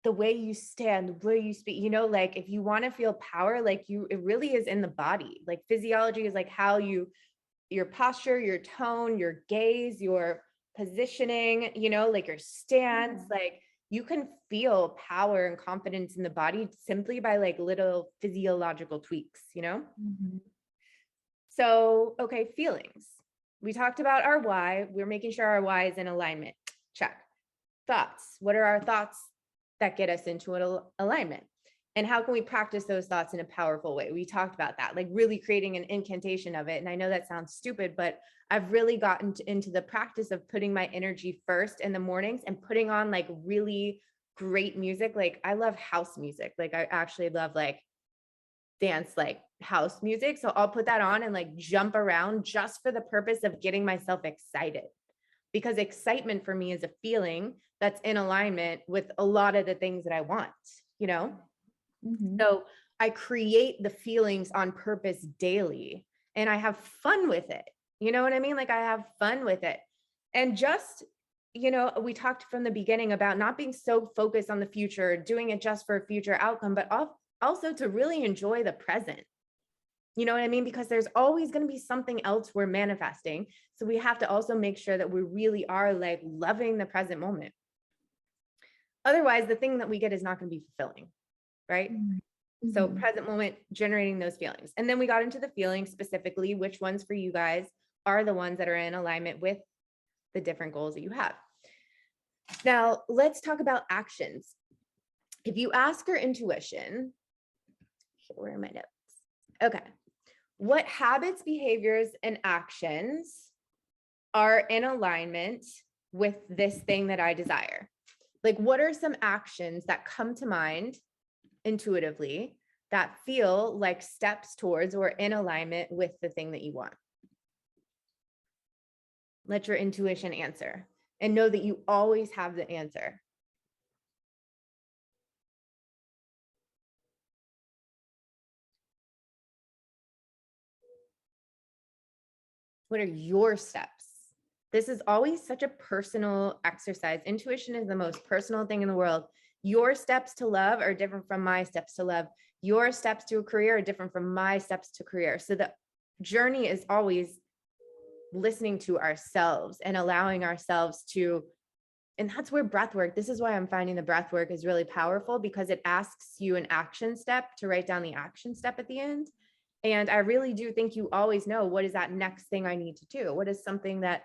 the way you stand, the way you speak, like if you want to feel power, like it really is in the body. Like physiology is like how your posture, your tone, your gaze, your positioning, like your stance, like you can feel power and confidence in the body simply by like little physiological tweaks, So, okay, feelings. We talked about our why. We're making sure our why is in alignment. Check. Thoughts. What are our thoughts that get us into an alignment? And how can we practice those thoughts in a powerful way? We talked about that, like really creating an incantation of it. And I know that sounds stupid, but I've really gotten into the practice of putting my energy first in the mornings and putting on like really great music. Like I love house music. Like I actually love like dance, like house music. So I'll put that on and like jump around just for the purpose of getting myself excited. Because excitement for me is a feeling that's in alignment with a lot of the things that I want, So I create the feelings on purpose daily and I have fun with it. You know what I mean? Like I have fun with it. And just, we talked from the beginning about not being so focused on the future, doing it just for a future outcome, but also to really enjoy the present. You know what I mean? Because there's always going to be something else we're manifesting. So we have to also make sure that we really are like loving the present moment. Otherwise, the thing that we get is not going to be fulfilling, right? So present moment, generating those feelings. And then we got into the feelings specifically, which ones for you guys are the ones that are in alignment with the different goals that you have. Now, let's talk about actions. If you ask your intuition, where are my notes? Okay. What habits, behaviors, and actions are in alignment with this thing that I desire? Like, what are some actions that come to mind intuitively that feel like steps towards or in alignment with the thing that you want? Let your intuition answer, and know that you always have the answer. What are your steps? This is always such a personal exercise. Intuition is the most personal thing in the world. Your steps to love are different from my steps to love. Your steps to a career are different from my steps to career. So the journey is always listening to ourselves and allowing ourselves to, and that's where breath work, this is why I'm finding the breath work is really powerful, because it asks you an action step to write down the action step at the end. And I really do think you always know, what is that next thing I need to do? What is something that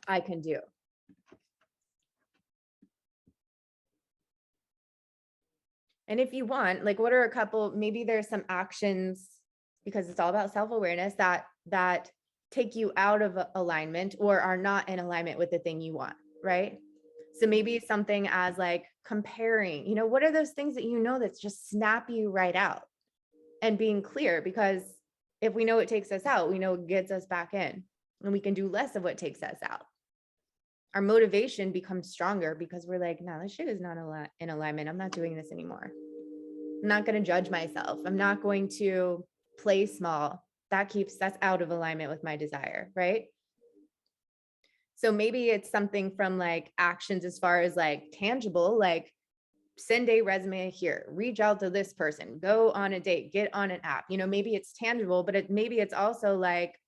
I can do? And if you want, like, what are a couple, maybe there's some actions, because it's all about self-awareness, that take you out of alignment or are not in alignment with the thing you want, right? So maybe something as like comparing, what are those things that that's just snap you right out? And being clear, because if we know it takes us out, we know it gets us back in, and we can do less of what takes us out. Our motivation becomes stronger because we're like, no, this shit is not in alignment. I'm not doing this anymore. I'm not going to judge myself. I'm not going to play small. That's out of alignment with my desire, right? So maybe it's something from like actions as far as like tangible, like send a resume here, reach out to this person, go on a date, get on an app. Maybe it's tangible, but maybe it's also like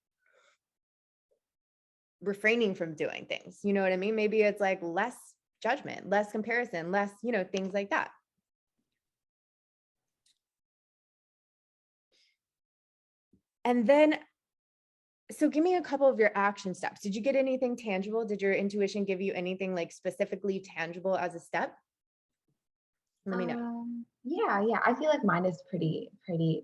refraining from doing things. You know what I mean? Maybe it's like less judgment, less comparison, less, things like that. And then, so give me a couple of your action steps. Did you get anything tangible? Did your intuition give you anything like specifically tangible as a step? Let me know.
Yeah. I feel like mine is pretty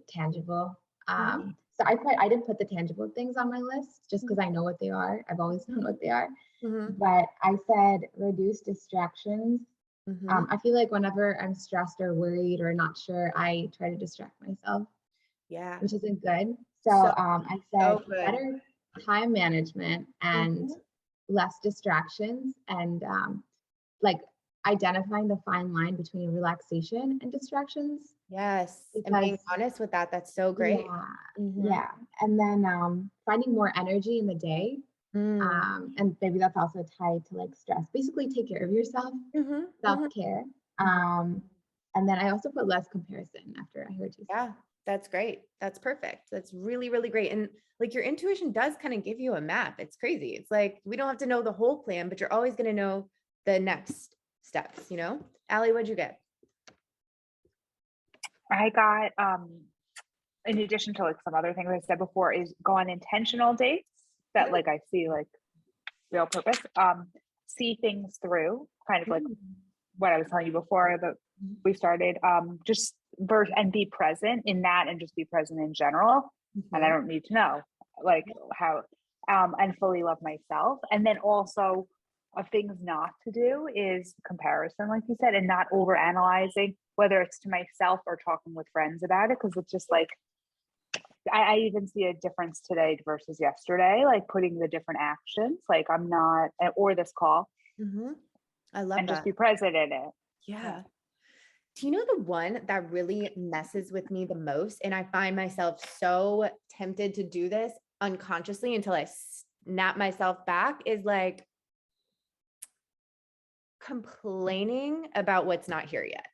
tangible.
Mhm.
So I didn't put the tangible things on my list just because I know what they are. I've always known what they are.
Mhm.
But I said reduce distractions.
Mhm.
I feel like whenever I'm stressed or worried or not sure, I try to distract myself,
Yeah.
which isn't good. So
So,
I said
so good.
better time management and
Mhm.
less distractions, and like identifying the fine line between relaxation and distractions.
Yes. And
Because
being honest with that, that's so great.
yeah,
Mhm.
yeah. And then finding more energy in the day.
Mm.
And maybe that's also tied to like stress. Basically take care of yourself,
Mhm. Mhm.
self-care. And then I also put less comparison after I heard you say.
Yeah, that's great. That's perfect. That's really, really great. And like your intuition does kind of give you a map. It's crazy. It's like we don't have to know the whole plan, but you're always going to know the next steps, Allie, what'd you get?
I got in addition to like some other things I said before, is go on intentional dates that like I see like real purpose. See things through, kind of like what I was telling you before that we started. Just and be present in that, and just be present in general. And I don't need to know like how, and fully love myself. And then also things not to do is comparison, like you said, and not over analyzing, whether it's to myself or talking with friends about it, because it's just like I even see a difference today versus yesterday, like putting the different actions, like I'm not, or this call,
I love
and
that.
just be present in it.
Yeah. Do you know the one that really messes with me the most? And I find myself so tempted to do this unconsciously until I snap myself back, is like complaining about what's not here yet.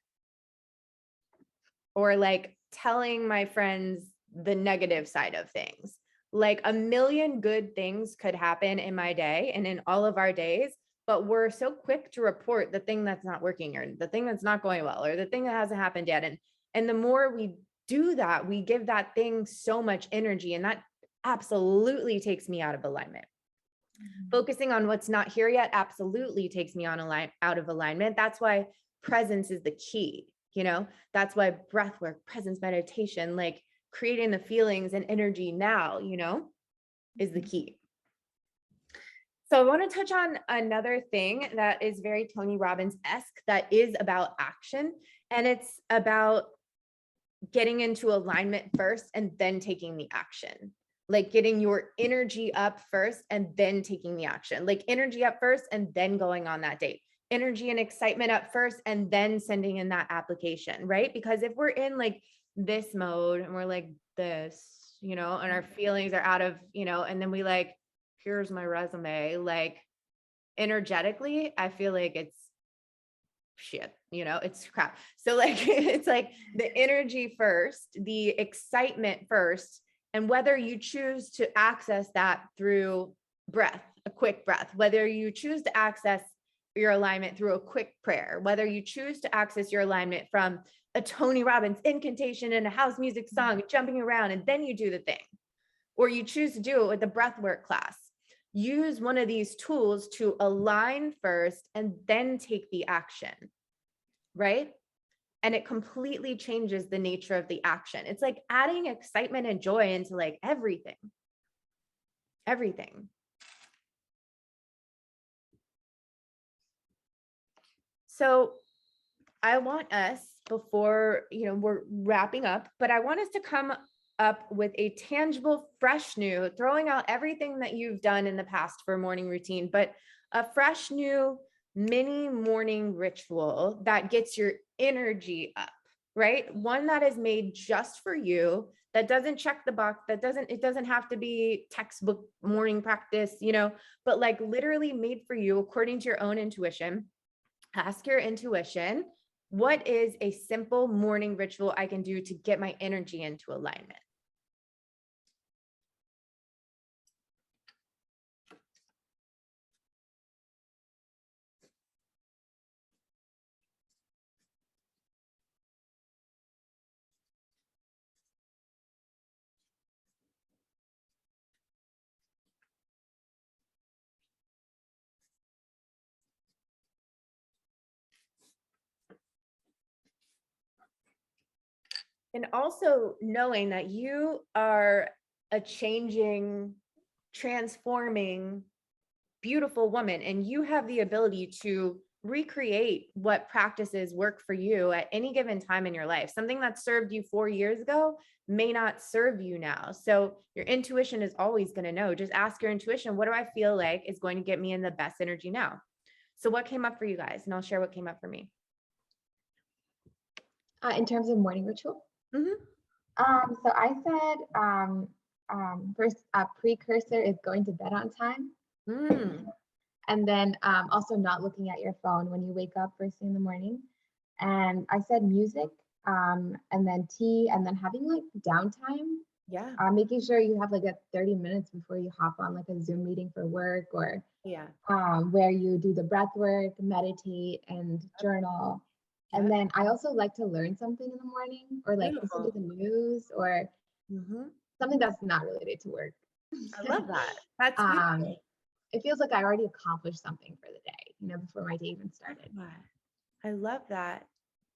Or like telling my friends the negative side of things. Like a million good things could happen in my day and in all of our days, but we're so quick to report the thing that's not working or the thing that's not going well or the thing that hasn't happened yet. And the more we do that, we give that thing so much energy, and that absolutely takes me out of alignment. Focusing on what's not here yet absolutely takes me out of alignment. That's why presence is the key. That's why breath work, presence meditation, like creating the feelings and energy now, is the key. So I want to touch on another thing that is very Tony Robbins-esque, that is about action. And it's about getting into alignment first and then taking the action. Like getting your energy up first and then taking the action. Like energy up first and then going on that date. Energy and excitement up first and then sending in that application, right? Because if we're in like this mode and we're like this, and our feelings are out of, and then we like, here's my resume, like energetically, I feel like it's shit, it's crap. So like, it's like the energy first, the excitement first, and whether you choose to access that through breath, a quick breath, whether you choose to access your alignment through a quick prayer, whether you choose to access your alignment from a Tony Robbins incantation and a house music song, jumping around, and then you do the thing, or you choose to do it with the breathwork class. Use one of these tools to align first and then take the action, right? And it completely changes the nature of the action. It's like adding excitement and joy into like everything. So I want us, before, we're wrapping up, but I want us to come up with a tangible, fresh new, throwing out everything that you've done in the past for morning routine, but a fresh new mini morning ritual that gets your energy up, right? One that is made just for you, that doesn't check the box, it doesn't have to be textbook morning practice, but like literally made for you according to your own intuition. Ask your intuition, what is a simple morning ritual I can do to get my energy into alignment? And also knowing that you are a changing, transforming, beautiful woman, and you have the ability to recreate what practices work for you at any given time in your life. Something that served you 4 years ago may not serve you now. So your intuition is always going to know. Just ask your intuition, what do I feel like is going to get me in the best energy now? So what came up for you guys? And I'll share what came up for me.
In terms of morning ritual? So I said first, a precursor is going to bed on time. And then also not looking at your phone when you wake up first thing in the morning. And I said music, and then tea, and then having like downtime.
Yeah.
Making sure you have like a 30 minutes before you hop on like a Zoom meeting for work, or where you do the breath work, meditate, and journal. And then I also like to learn something in the morning, or like listen to the news, or something that's not related to work.
I love that. That's beautiful.
It feels like I already accomplished something for the day, before my day even started.
I love that.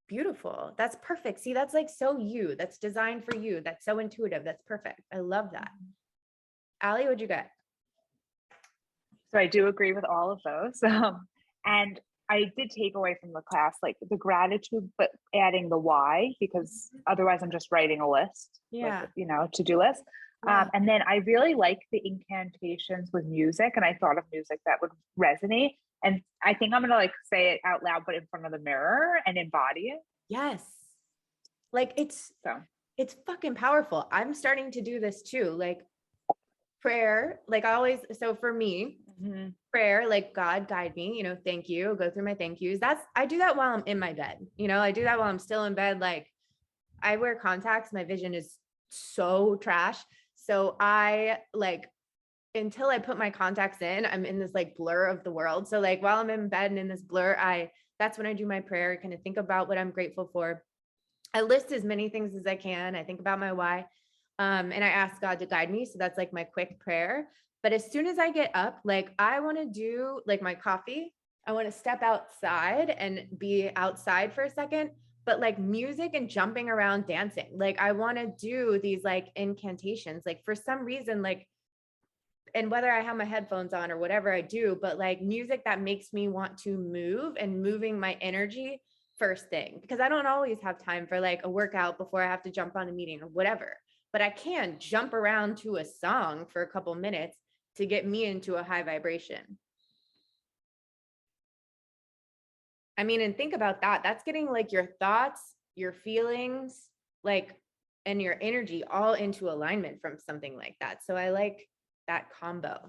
Beautiful. That's perfect. See, that's like so you. That's designed for you. That's so intuitive. That's perfect. I love that. Allie, what'd you get?
So I do agree with all of those. And I did take away from the class, like the gratitude, but adding the why, because otherwise I'm just writing a list, to-do list. And then I really like the incantations with music, and I thought of music that would resonate. And I think I'm going to like say it out loud, but in front of the mirror and embody it.
Yes. Like it's fucking powerful. I'm starting to do this too. Like prayer, like I always, so for me, prayer, like God guide me, thank you, go through my thank yous. I do that while I'm in my bed. I do that while I'm still in bed. Like I wear contacts. My vision is so trash. So I like, until I put my contacts in, I'm in this like blur of the world. So like while I'm in bed and in this blur, that's when I do my prayer, kind of think about what I'm grateful for. I list as many things as I can. I think about my why. And I ask God to guide me. So that's like my quick prayer. But as soon as I get up, like I want to do like my coffee. I want to step outside and be outside for a second, but like music and jumping around, dancing. Like I want to do these like incantations, like for some reason, like and whether I have my headphones on or whatever I do, but like music that makes me want to move and moving my energy first thing, because I don't always have time for like a workout before I have to jump on a meeting or whatever, but I can jump around to a song for a couple minutes to get me into a high vibration. I mean, and think about that. That's getting like your thoughts, your feelings, like, and your energy all into alignment from something like that. So I like that combo.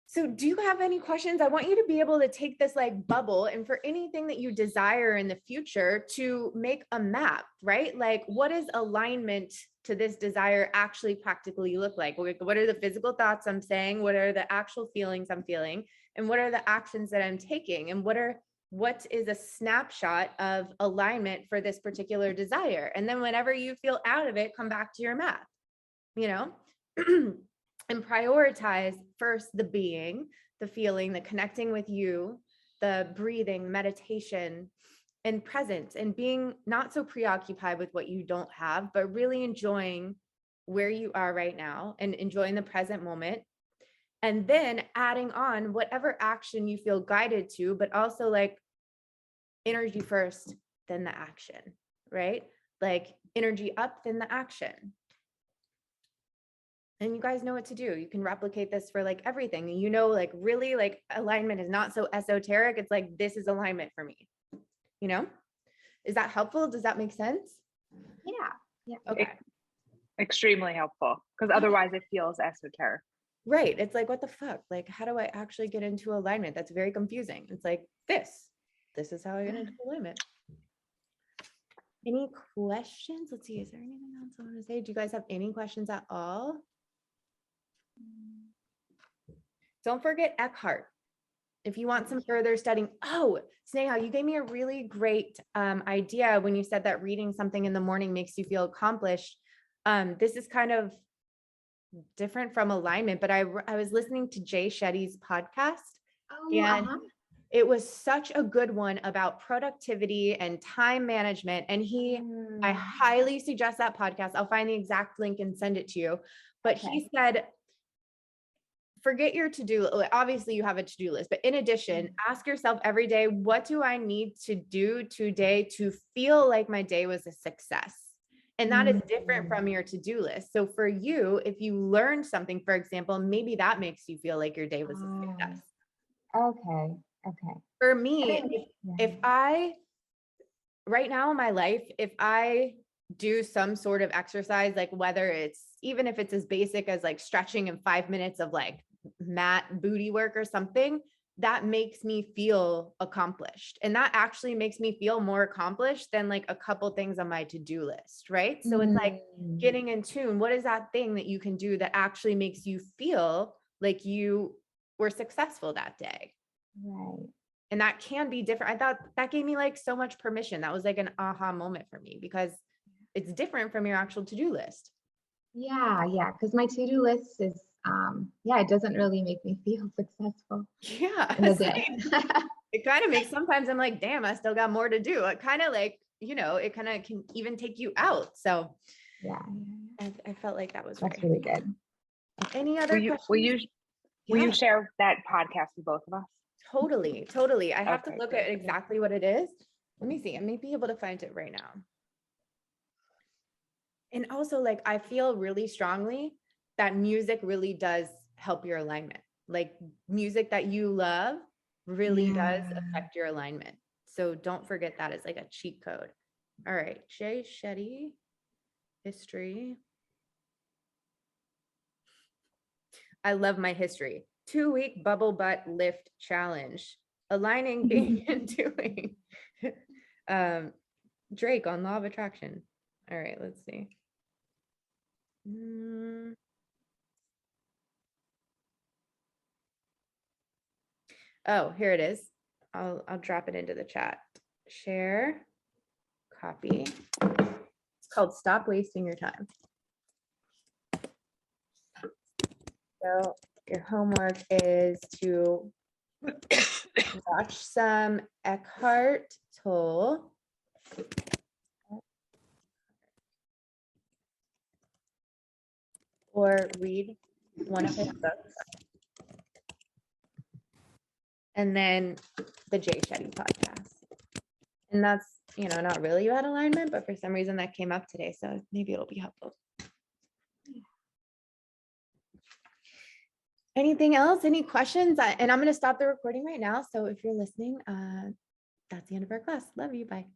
So do you have any questions? I want you to be able to take this like bubble, and for anything that you desire in the future, to make a map, right? Like, what does alignment to this desire actually practically look like? What are the physical thoughts I'm saying? What are the actual feelings I'm feeling? And what are the actions that I'm taking? And what is a snapshot of alignment for this particular desire? And then whenever you feel out of it, come back to your map, you know? And prioritize first the being, the feeling, the connecting with you, the breathing, meditation, and presence, and being not so preoccupied with what you don't have, but really enjoying where you are right now and enjoying the present moment. And then adding on whatever action you feel guided to, but also like energy first, then the action, right? Like energy up, then the action. And you guys know what to do. You can replicate this for like everything. You know, like really like alignment is not so esoteric. It's like, this is alignment for me. You know, is that helpful? Does that make sense?
Yeah.
Okay.
Extremely helpful, because otherwise it feels esoteric.
Right. It's like, what the fuck? Like, how do I actually get into alignment? That's very confusing. It's like, this is how I get into alignment. Any questions? Let's see. Is there anything else I want to say? Do you guys have any questions at all? Don't forget Eckhart. If you want some further studying. Oh, Sneha, you gave me a really great idea when you said that reading something in the morning makes you feel accomplished. This is kind of different from alignment, but I was listening to Jay Shetty's podcast, and it was such a good one about productivity and time management. And I highly suggest that podcast. I'll find the exact link and send it to you. But he said, forget your to-do. Obviously you have a to-do list, but in addition, ask yourself every day, what do I need to do today to feel like my day was a success? And that is different from your to-do list. So for you, if you learned something, for example, maybe that makes you feel like your day was a success.
Okay.
For me, if I, right now in my life, if I do some sort of exercise, like whether it's, even if it's as basic as like stretching in 5 minutes of like mat booty work or something, that makes me feel accomplished. And that actually makes me feel more accomplished than like a couple things on my to-do list, right? So it's like getting in tune. What is that thing that you can do that actually makes you feel like you were successful that day?
Right.
And that can be different. I thought that gave me like so much permission. That was like an aha moment for me, because it's different from your actual to-do list.
Yeah. Because my to-do list is, it doesn't really make me feel successful.
Yeah.
In the day.
It kind of makes, sometimes I'm like, damn, I still got more to do. It kind of like, it kind of can even take you out. So
yeah.
I felt like that was
That's really good.
Any other questions?
Will you share that podcast with both of us?
Totally. I have to look
great.
at exactly what it is. Let me see. I may be able to find it right now. And also, like, I feel really strongly that music really does help your alignment. Like, music that you love really does affect your alignment. So don't forget that as like a cheat code. All right, Jay Shetty, history. I love my history. 2-week bubble butt lift challenge. Aligning, being, and doing. Drake on Law of Attraction. All right, let's see. Oh, here it is. I'll drop it into the chat. Share, copy. It's called Stop Wasting Your Time. So your homework is to watch some Eckhart Tolle. Or read one of his books. And then the Jay Shetty podcast. And that's, not really about alignment, but for some reason that came up today. So maybe it'll be helpful. Anything else? Any questions? And I'm going to stop the recording right now. So if you're listening, that's the end of our class. Love you. Bye.